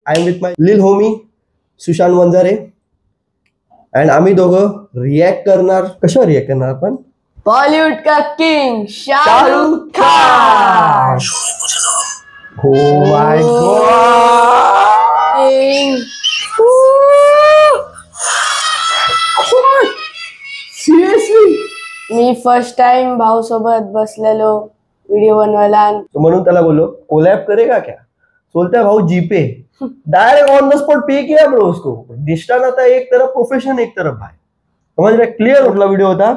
I am with my little homie Sushant Wanjare and आम्ही दोघं react करणार. कशावर रिॲक्ट करणार आपण? बॉलीवुड का किंग शाहरुख खान. हो माय गॉड. सिरियसली मी फर्स्ट टाइम भाऊ सोबत बसलेलो व्हिडिओ बनवायला. म्हणून त्याला बोलो कोलैब करेगा क्या? बोलता है भाऊ GPay. Direct on the spot pay किया ब्रो उसको. डिस्टाना था एक तरफ, प्रोफेशन एक तरफ भाई. समझ रहे? क्लियर कुठला व्हिडिओ होता?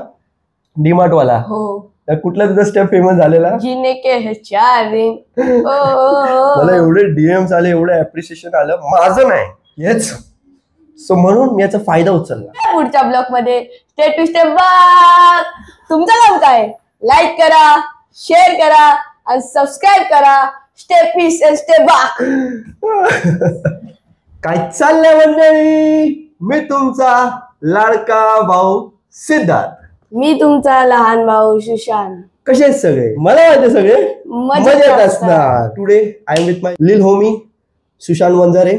डीमार्ट वाला. हो. कुठला तुझा स्टेप फेमस झालेला? जीने के है चार दिन. मला एवढे डीएम्स आले, एवढे अप्रिशिएशन आलं. माझं नाही हेच. सो म्हणून मी याचा फायदा उचलला. पुढच्या ब्लॉग मध्ये स्टेप टू स्टेप बघ. तुमचं काम काय? लाईक करा, शेअर करा आणि सबस्क्राईब करा. Step peace and step back. काय चाललंय मंडळी? मी तुमचा लाडका भाऊ सिद्धार्थ. मी तुमचा लहान भाऊ सुशांत. कसे आहेत सगळे? मला माहिती सगळे मजेत असतात. असणार. टुडे आय एम विथ माय लिल होमी सुशांत वंजारे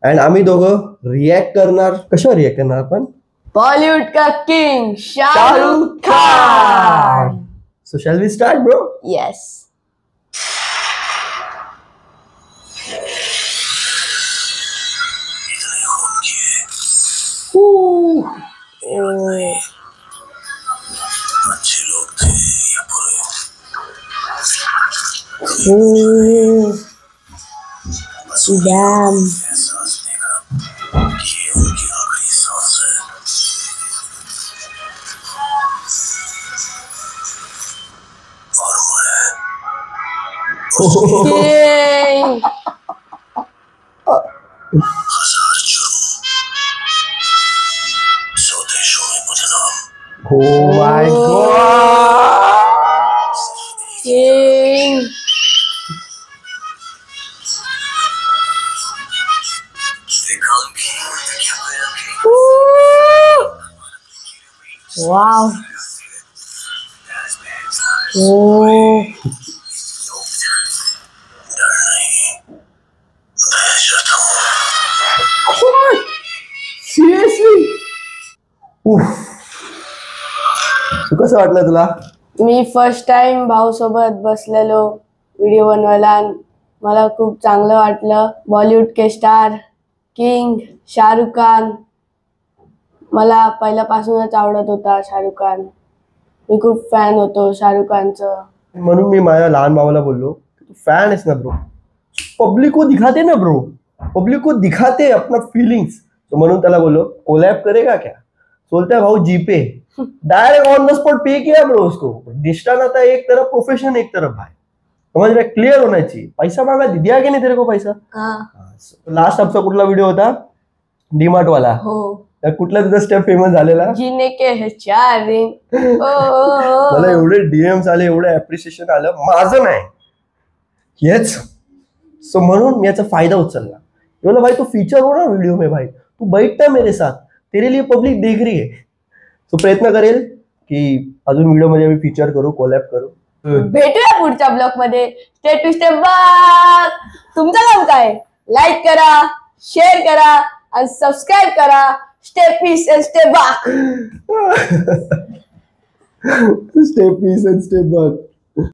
अँड आम्ही दोघं रिॲक्ट करणार. कशावर रिॲक्ट करणार आपण? बॉलीवुड का king Shahrukh Khan. So shall we start bro? Yes. अच्छे लोग थे या बुरे, डॅम. एहसास देगा कि ये उनकी आखिरी सांस है. और मैं हजार जुर्म, 100 देशों में बदनाम, हो माय गॉड. वाव. डर नहीं, दहशत हूँ. सिरियसली कसं वाटलं तुला? मी फर्स्ट टाइम भाऊ सोबत बसलेलो व्हिडिओ बनवायला. मला खूप चांगलं वाटलं. बॉलिवूड के स्टार किंग शाहरुख खान. मला पहिल्यापासूनच आवडत होता शाहरुख खान. मी खूप फॅन होतो शाहरुख खानचं. म्हणून मी माझ्या लहान भावाला बोललो तू फॅन आहेस ना ब्रो, पब्लिक को दिखाते ना ब्रो, पब्लिक को दिखाते अपना फीलिंग्स. म्हणून त्याला बोललो कोलैब करेगा क्या? बोलता है भाऊ GPay. Direct on the spot pay किया ब्रो उसको. डिस्टाना था एक तरफ, प्रोफेशन एक तरफ भाई. समझ रहे? क्लियर होना चाहिए. पैसा मांगा, दिया की नाही तेरे को पैसा? लास्ट आपचा कुठला व्हिडिओ होता? डीमार्ट वाला. हो. कुठला तुझा स्टेप फेमस झालेला? जीने के है चार दिन. मला एवढे डीएम्स आले, एवढे अप्रिशिएशन आलं. माझं नाही हेच. सो म्हणून मी याचा फायदा उचलला. बोला भाई तू फीचर हो ना व्हिडिओ में भाई, तू बैठना मेरे साथ, तेरे लिए पब्लिक देख रही है. सो प्रयत्न करेल की अजून व्हिडिओ मध्ये आम्ही फीचर करू, कोलॅब करू. भेटूया पुढच्या ब्लॉग मध्ये स्टेप टू स्टेप बघ. तुमचं काम काय? लाईक करा, शेअर करा आणि सबस्क्राईब करा. Step peace and step back. Step peace and step back.